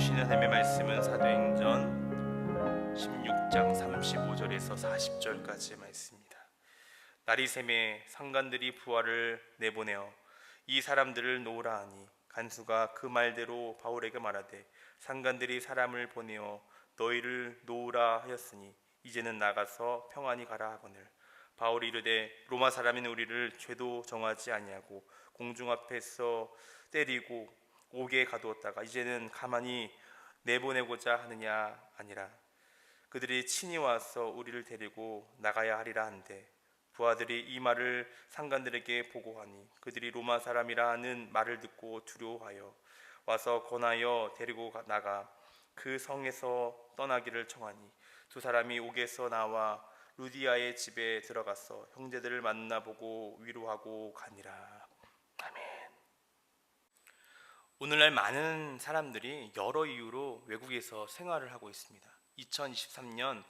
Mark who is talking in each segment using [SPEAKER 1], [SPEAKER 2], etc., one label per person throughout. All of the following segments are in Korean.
[SPEAKER 1] 주시는 하나님의 말씀은 사도행전 16장 35절에서 40절까지의 말씀입니다. 날이 새매 상관들이 부하를 내보내어 이 사람들을 놓으라 하니 간수가 그 말대로 바울에게 말하되 상관들이 사람을 보내어 너희를 놓으라 하였으니 이제는 나가서 평안히 가라 하거늘 바울이 이르되 로마 사람인 우리를 죄도 정하지 아니하고 공중 앞에서 때리고 옥에 가두었다가 이제는 가만히 내보내고자 하느냐 아니라 그들이 친히 와서 우리를 데리고 나가야 하리라 한데 부하들이 이 말을 상관들에게 보고하니 그들이 로마 사람이라 하는 말을 듣고 두려워하여 와서 권하여 데리고 나가 그 성에서 떠나기를 청하니 두 사람이 옥에서 나와 루디아의 집에 들어가서 형제들을 만나보고 위로하고 가니라. 아멘. 오늘날 많은 사람들이 여러 이유로 외국에서 생활을 하고 있습니다. 2023년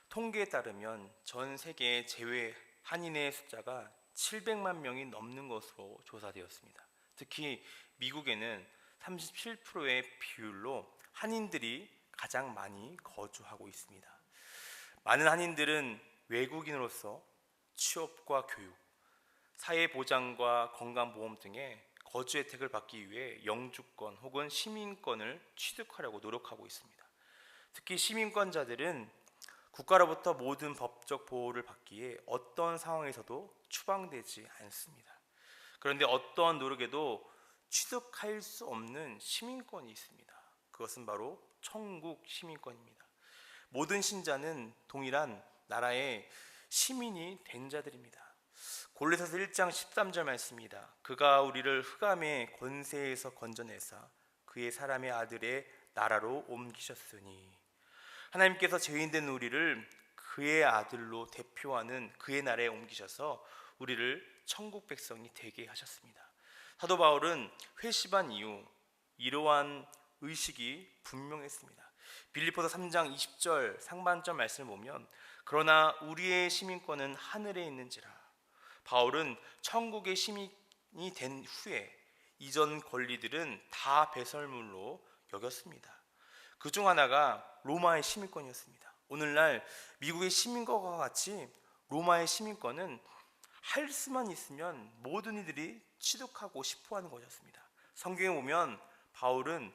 [SPEAKER 1] 통계에 따르면 전 세계 재외 한인의 숫자가 700만 명이 넘는 것으로 조사되었습니다. 특히 미국에는 37%의 비율로 한인들이 가장 많이 거주하고 있습니다. 많은 한인들은 외국인으로서 취업과 교육, 사회보장과 건강보험 등의 거주 혜택을 받기 위해 영주권 혹은 시민권을 취득하려고 노력하고 있습니다. 특히 시민권자들은 국가로부터 모든 법적 보호를 받기에 어떤 상황에서도 추방되지 않습니다. 그런데 어떠한 노력에도 취득할 수 없는 시민권이 있습니다. 그것은 바로 천국 시민권입니다. 모든 신자는 동일한 나라의 시민이 된 자들입니다. 골로새서 1장 13절 말씀입니다. 그가 우리를 흑암의 권세에서 건져내사 그의 사람의 아들의 나라로 옮기셨으니 하나님께서 죄인된 우리를 그의 아들로 대표하는 그의 나라에 옮기셔서 우리를 천국 백성이 되게 하셨습니다. 사도 바울은 회심한 이후 이러한 의식이 분명했습니다. 빌립보서 3장 20절 상반절 말씀을 보면 그러나 우리의 시민권은 하늘에 있는지라. 바울은 천국의 시민이 된 후에 이전 권리들은 다 배설물로 여겼습니다. 그중 하나가 로마의 시민권이었습니다. 오늘날 미국의 시민권과 같이 로마의 시민권은 할 수만 있으면 모든 이들이 취득하고 싶어하는 것이었습니다. 성경에 보면 바울은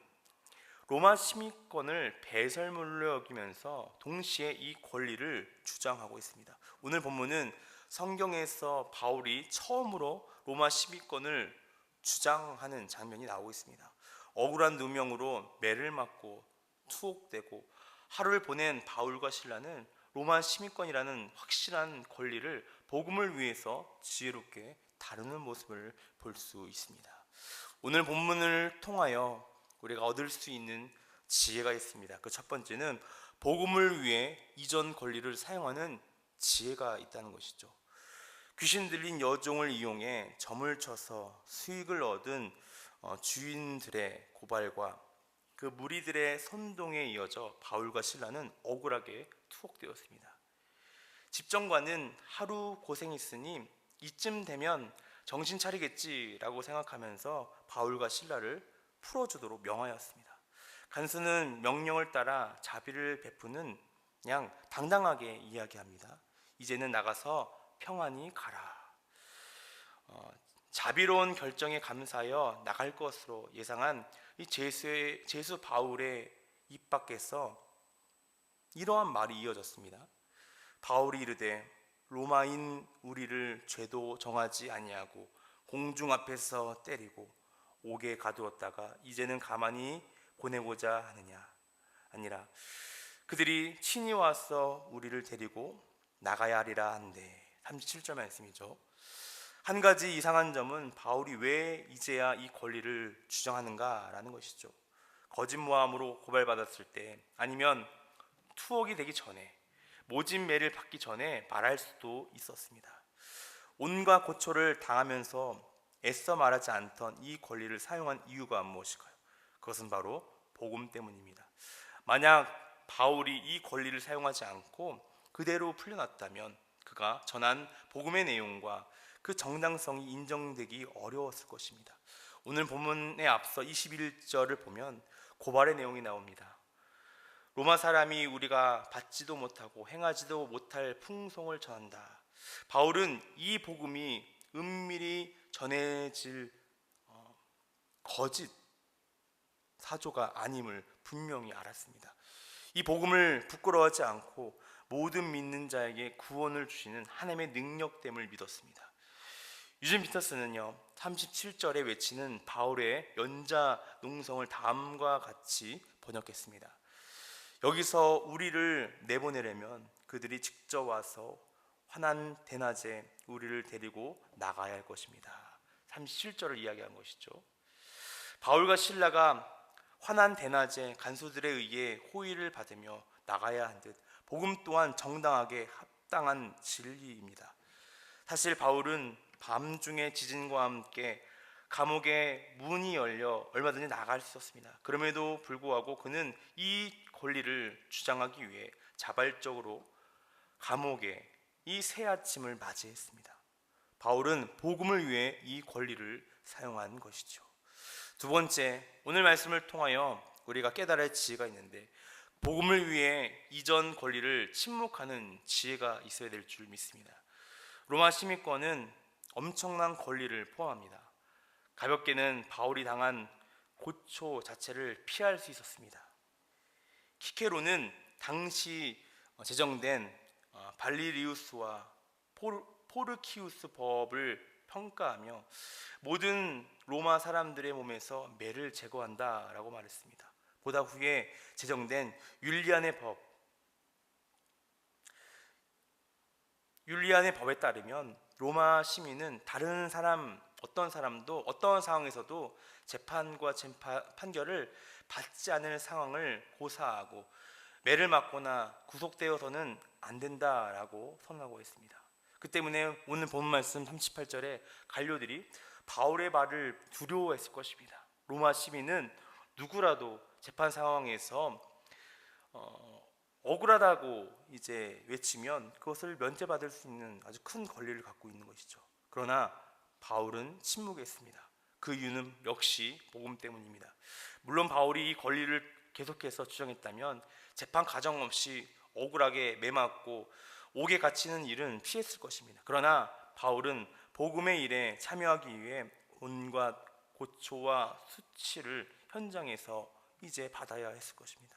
[SPEAKER 1] 로마 시민권을 배설물로 여기면서 동시에 이 권리를 주장하고 있습니다. 오늘 본문은 성경에서 바울이 처음으로 로마 시민권을 주장하는 장면이 나오고 있습니다. 억울한 누명으로 매를 맞고 투옥되고 하루를 보낸 바울과 실라는 로마 시민권이라는 확실한 권리를 복음을 위해서 지혜롭게 다루는 모습을 볼 수 있습니다. 오늘 본문을 통하여 우리가 얻을 수 있는 지혜가 있습니다. 그 첫 번째는 복음을 위해 이전 권리를 사용하는 지혜가 있다는 것이죠. 귀신 들린 여종을 이용해 점을 쳐서 수익을 얻은 주인들의 고발과 그 무리들의 선동에 이어져 바울과 실라는 억울하게 투옥되었습니다. 집정관은 하루 고생했으니 이쯤 되면 정신 차리겠지라고 생각하면서 바울과 실라를 풀어주도록 명하였습니다. 간수는 명령을 따라 자비를 베푸는 양 당당하게 이야기합니다. 이제는 나가서 평안히 가라. 자비로운 결정에 감사하여 나갈 것으로 예상한 이 제수 바울의 입 밖에서 이러한 말이 이어졌습니다. 바울이 이르되 로마인 우리를 죄도 정하지 아니하고 공중 앞에서 때리고 옥에 가두었다가 이제는 가만히 보내고자 하느냐 아니라 그들이 친히 와서 우리를 데리고 나가야 하리라 한데 37절 말씀이죠. 한 가지 이상한 점은 바울이 왜 이제야 이 권리를 주장하는가라는 것이죠. 거짓 모함으로 고발받았을 때 아니면 투옥이 되기 전에 모진 매를 받기 전에 말할 수도 있었습니다. 온갖 고초를 당하면서 애써 말하지 않던 이 권리를 사용한 이유가 무엇일까요? 그것은 바로 복음 때문입니다. 만약 바울이 이 권리를 사용하지 않고 그대로 풀려났다면 그가 전한 복음의 내용과 그 정당성이 인정되기 어려웠을 것입니다. 오늘 본문에 앞서 21절을 보면 고발의 내용이 나옵니다. 로마 사람이 우리가 받지도 못하고 행하지도 못할 풍송을 전한다. 바울은 이 복음이 은밀히 전해질 거짓 사조가 아님을 분명히 알았습니다. 이 복음을 부끄러워하지 않고 모든 믿는 자에게 구원을 주시는 하나님의 능력됨을 믿었습니다. 유진 피터스는요 37절에 외치는 바울의 연자 농성을 다음과 같이 번역했습니다. 여기서 우리를 내보내려면 그들이 직접 와서 환난 대낮에 우리를 데리고 나가야 할 것입니다. 37절을 이야기한 것이죠. 바울과 실라가 환난 대낮에 간수들에 의해 호의를 받으며 나가야 한 듯 복음 또한 정당하게 합당한 진리입니다. 사실 바울은 밤중에 지진과 함께 감옥에 문이 열려 얼마든지 나갈 수 있었습니다. 그럼에도 불구하고 그는 이 권리를 주장하기 위해 자발적으로 감옥에 이 새 아침을 맞이했습니다. 바울은 복음을 위해 이 권리를 사용한 것이죠. 두 번째, 오늘 말씀을 통하여 우리가 깨달을 지혜가 있는데 복음을 위해 이전 권리를 침묵하는 지혜가 있어야 될 줄 믿습니다. 로마 시민권은 엄청난 권리를 포함합니다. 가볍게는 바울이 당한 고초 자체를 피할 수 있었습니다. 키케로는 당시 제정된 발리리우스와 포르키우스 법을 평가하며 모든 로마 사람들의 몸에서 매를 제거한다라고 말했습니다. 보다 후에 제정된 율리안의 법에 따르면 로마 시민은 다른 사람 어떤 사람도 어떤 상황에서도 재판과 판결을 받지 않을 상황을 고사하고 매를 맞거나 구속되어서는 안 된다라고 선언하고 있습니다. 그 때문에 오늘 본 말씀 38절에 관료들이 바울의 말을 두려워했을 것입니다. 로마 시민은 누구라도 재판 상황에서 억울하다고 이제 외치면 그것을 면제받을 수 있는 아주 큰 권리를 갖고 있는 것이죠. 그러나 바울은 침묵했습니다. 그 이유는 역시 복음 때문입니다. 물론 바울이 이 권리를 계속해서 주장했다면 재판 가정 없이 억울하게 매맞고 옥에 갇히는 일은 피했을 것입니다. 그러나 바울은 복음의 일에 참여하기 위해 온갖 고초와 수치를 현장에서 이제 받아야 했을 것입니다.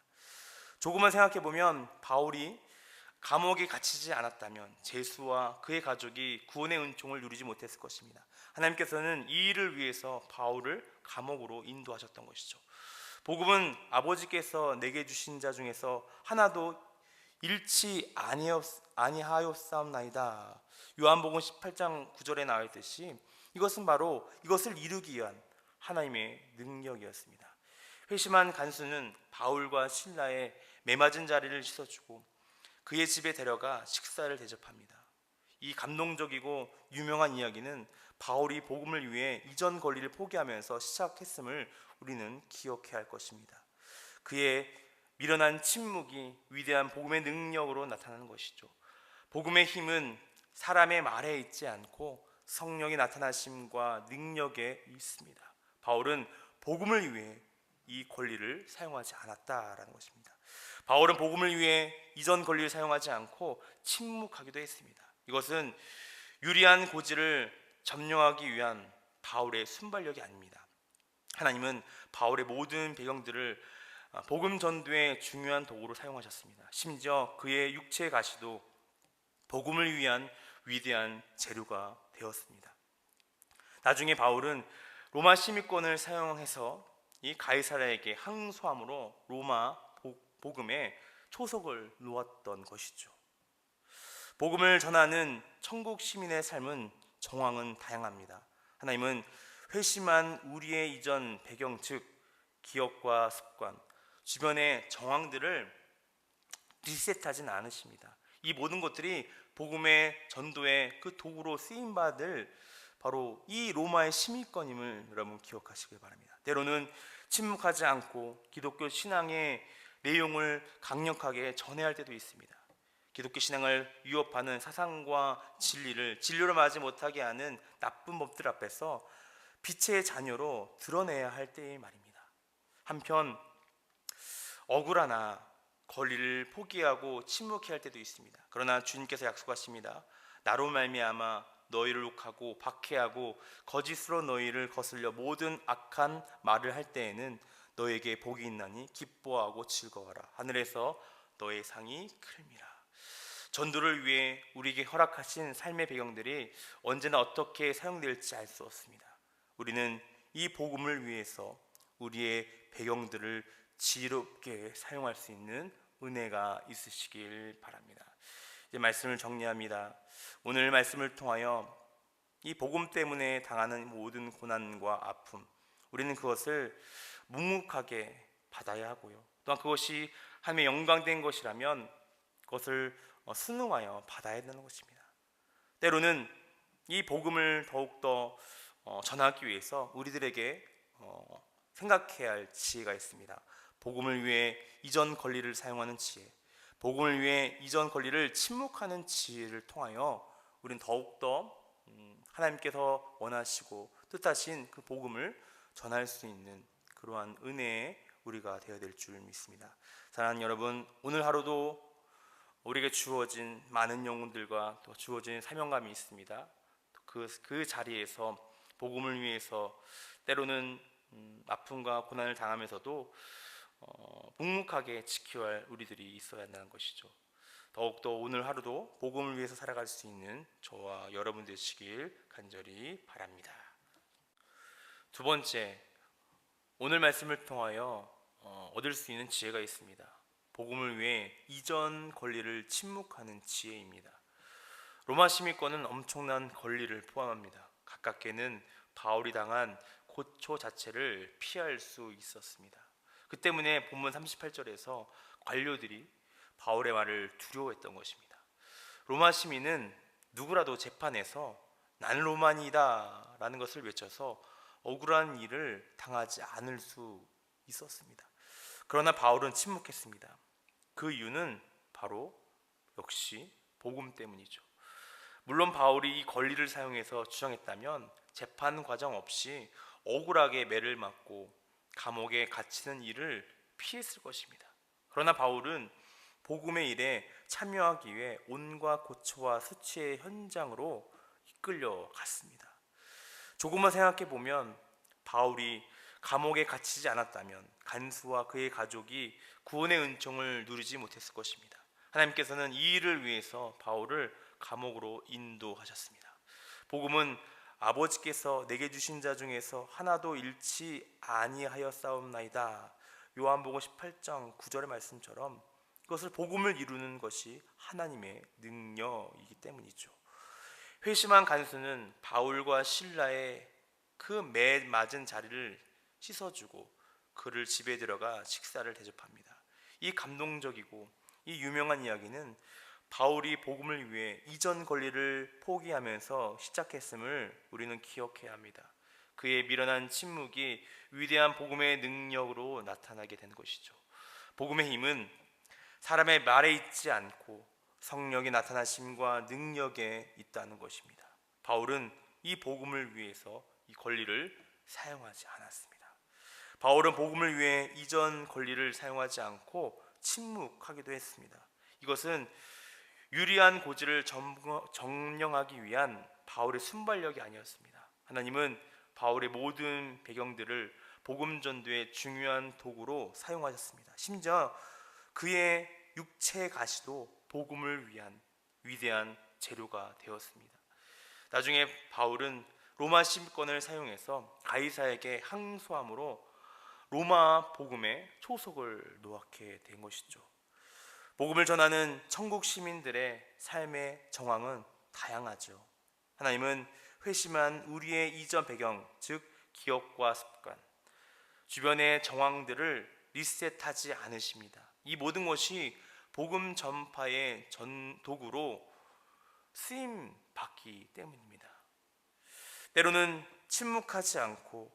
[SPEAKER 1] 조금만 생각해보면 바울이 감옥에 갇히지 않았다면 제수와 그의 가족이 구원의 은총을 누리지 못했을 것입니다. 하나님께서는 이 일을 위해서 바울을 감옥으로 인도하셨던 것이죠. 복음은 아버지께서 내게 주신 자 중에서 하나도 잃지 아니하였사옵나이다. 요한복음 18장 9절에 나와 있듯이 이것은 바로 이것을 이루기 위한 하나님의 능력이었습니다. 회심한 간수는 바울과 실라의 매맞은 자리를 씻어주고 그의 집에 데려가 식사를 대접합니다. 이 감동적이고 유명한 이야기는 바울이 복음을 위해 이전 권리를 포기하면서 시작했음을 우리는 기억해야 할 것입니다. 그의 미련한 침묵이 위대한 복음의 능력으로 나타나는 것이죠. 복음의 힘은 사람의 말에 있지 않고 성령의 나타나심과 능력에 있습니다. 바울은 복음을 위해 이 권리를 사용하지 않았다라는 것입니다. 바울은 복음을 위해 이전 권리를 사용하지 않고 침묵하기도 했습니다. 이것은 유리한 고지를 점령하기 위한 바울의 순발력이 아닙니다. 하나님은 바울의 모든 배경들을 복음 전도의 중요한 도구로 사용하셨습니다. 심지어 그의 육체의 가시도 복음을 위한 위대한 재료가 되었습니다. 나중에 바울은 로마 시민권을 사용해서 이 가이사랴에게 항소함으로 로마 복음에 초석을 놓았던 것이죠. 복음을 전하는 천국 시민의 삶은 정황은 다양합니다. 하나님은 회심한 우리의 이전 배경, 즉 기억과 습관, 주변의 정황들을 리셋하진 않으십니다. 이 모든 것들이 복음의 전도의 그 도구로 쓰임받을 바로 이 로마의 시민권임을 여러분 기억하시길 바랍니다. 때로는 침묵하지 않고 기독교 신앙의 내용을 강력하게 전해야 할 때도 있습니다. 기독교 신앙을 위협하는 사상과 진리를 말하지 못하게 하는 나쁜 법들 앞에서 빛의 자녀로 드러내야 할 때의 말입니다. 한편 억울하나 권리를 포기하고 침묵해야 할 때도 있습니다. 그러나 주님께서 약속하십니다. 나로 말미암아 너희를 욕하고 박해하고 거짓으로 너희를 거슬려 모든 악한 말을 할 때에는 너에게 복이 있나니 기뻐하고 즐거워하라. 하늘에서 너의 상이 클미라. 전도를 위해 우리에게 허락하신 삶의 배경들이 언제나 어떻게 사용될지 알 수 없습니다. 우리는 이 복음을 위해서 우리의 배경들을 지혜롭게 사용할 수 있는 은혜가 있으시길 바랍니다. 이제 말씀을 정리합니다. 오늘 말씀을 통하여 이 복음 때문에 당하는 모든 고난과 아픔, 우리는 그것을 묵묵하게 받아야 하고요. 또한 그것이 하나님의 영광된 것이라면 그것을 순응하여 받아야 되는 것입니다. 때로는 이 복음을 더욱더 전하기 위해서 우리들에게 생각해야 할 지혜가 있습니다. 복음을 위해 이전 권리를 사용하는 지혜, 복음을 위해 이전 권리를 침묵하는 지혜를 통하여 우리는 더욱더 하나님께서 원하시고 뜻하신 그 복음을 전할 수 있는 그러한 은혜의 우리가 되어야 될 줄 믿습니다. 사랑하는 여러분, 오늘 하루도 우리에게 주어진 많은 영혼들과 또 주어진 사명감이 있습니다. 그 자리에서 복음을 위해서 때로는 아픔과 고난을 당하면서도 묵묵하게 지켜야 할 우리들이 있어야 한다는 것이죠. 더욱더 오늘 하루도 복음을 위해서 살아갈 수 있는 저와 여러분 되시길 간절히 바랍니다. 두 번째, 오늘 말씀을 통하여 얻을 수 있는 지혜가 있습니다. 복음을 위해 이전 권리를 침묵하는 지혜입니다. 로마 시민권은 엄청난 권리를 포함합니다. 가깝게는 바울이 당한 고초 자체를 피할 수 있었습니다. 그 때문에 본문 38절에서 관료들이 바울의 말을 두려워했던 것입니다. 로마 시민은 누구라도 재판에서 나는 로마니이다 라는 것을 외쳐서 억울한 일을 당하지 않을 수 있었습니다. 그러나 바울은 침묵했습니다. 그 이유는 바로 역시 복음 때문이죠. 물론 바울이 이 권리를 사용해서 주장했다면 재판 과정 없이 억울하게 매를 맞고 감옥에 갇히는 일을 피했을 것입니다. 그러나 바울은 복음의 일에 참여하기 위해 온갖 고초와 수치의 현장으로 이끌려 갔습니다. 조금만 생각해 보면 바울이 감옥에 갇히지 않았다면 간수와 그의 가족이 구원의 은총을 누리지 못했을 것입니다. 하나님께서는 이 일을 위해서 바울을 감옥으로 인도하셨습니다. 복음은 아버지께서 내게 주신 자 중에서 하나도 잃지 아니하였사옵나이다. 요한복음 18장 9절의 말씀처럼 그것을 복음을 이루는 것이 하나님의 능력이기 때문이죠. 회심한 간수는 바울과 실라의 그 매 맞은 자리를 씻어주고 그를 집에 들어가 식사를 대접합니다. 이 감동적이고 이 유명한 이야기는 바울이 복음을 위해 이전 권리를 포기하면서 시작했음을 우리는 기억해야 합니다. 그의 미련한 침묵이 위대한 복음의 능력으로 나타나게 된 것이죠. 복음의 힘은 사람의 말에 있지 않고 성령의 나타나심과 능력에 있다는 것입니다. 바울은 이 복음을 위해서 이 권리를 사용하지 않았습니다. 바울은 복음을 위해 이전 권리를 사용하지 않고 침묵하기도 했습니다. 이것은 유리한 고지를 점령하기 위한 바울의 순발력이 아니었습니다. 하나님은 바울의 모든 배경들을 복음 전도의 중요한 도구로 사용하셨습니다. 심지어 그의 육체의 가시도 복음을 위한 위대한 재료가 되었습니다. 나중에 바울은 로마 시민권을 사용해서 가이사에게 항소함으로 로마 복음의 초석을 놓게 된 것이죠. 복음을 전하는 천국 시민들의 삶의 정황은 다양하죠. 하나님은 회심한 우리의 이전 배경, 즉 기억과 습관, 주변의 정황들을 리셋하지 않으십니다. 이 모든 것이 복음 전파의 도구로 쓰임 받기 때문입니다. 때로는 침묵하지 않고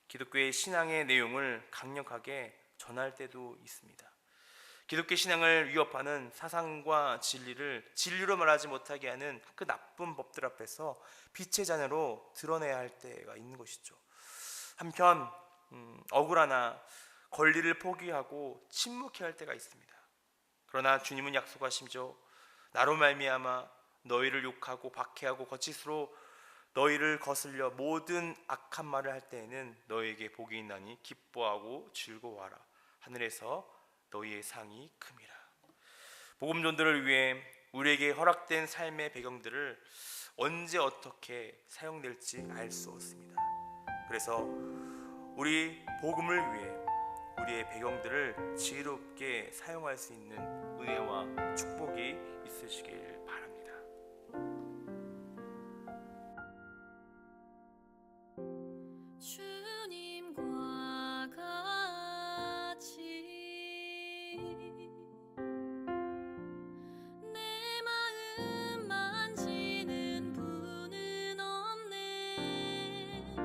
[SPEAKER 1] 기독교의 신앙의 내용을 강력하게 전할 때도 있습니다. 기독교 신앙을 위협하는 사상과 진리를 진리로 말하지 못하게 하는 그 나쁜 법들 앞에서 빛의 자녀로 드러내야 할 때가 있는 것이죠. 한편 억울하나 권리를 포기하고 침묵해야 할 때가 있습니다. 그러나 주님은 약속하심죠. 나로 말미암아 너희를 욕하고 박해하고 거짓으로 너희를 거슬려 모든 악한 말을 할 때에는 너희에게 복이 있나니 기뻐하고 즐거워하라. 하늘에서 너희의 상이 큼이라. 복음 전도를 위해 우리에게 허락된 삶의 배경들을 언제 어떻게 사용될지 알 수 없습니다. 그래서 우리 복음을 위해 우리의 배경들을 지혜롭게 사용할 수 있는 은혜와 축복이 있으시길 바랍니다.
[SPEAKER 2] 주님과 같이 내 마음 만지는 분은 없네.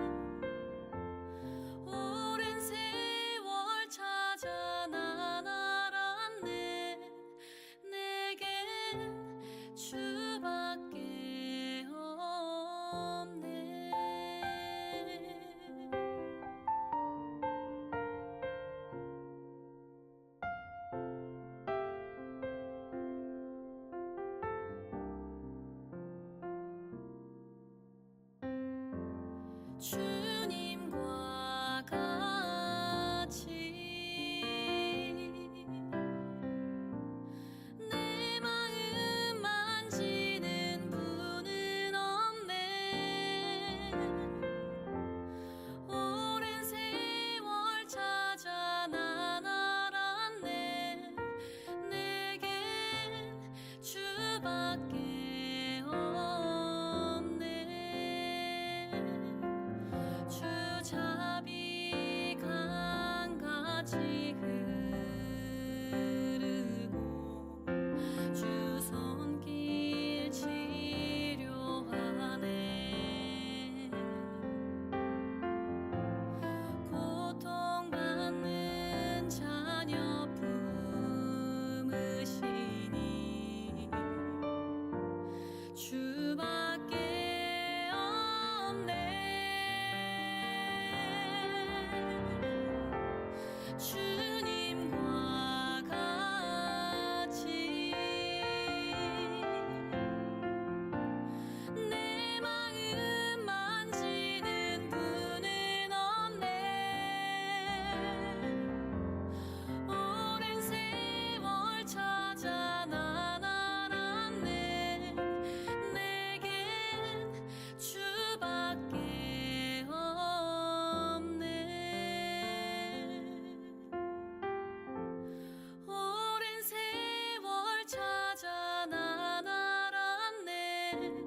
[SPEAKER 2] 오랜 세월 찾아 난 알았네. 내겐 주밖에 없네. 주님과 같이 내 마음 만지는 분은 없네. 오랜 세월 찾아 난 알았네. 내겐 주밖에 없네. 주 자비 강같이 흐르고 주 손길 치료하네. 고통받는 자녀 품으시니 주밖에 없네. 주님과 같이 내 마음 만지는 분은 없네. 오랜 세월 찾아 난 알았네. 내겐 주밖에 없네. 오랜 세월 찾아 난 알았네.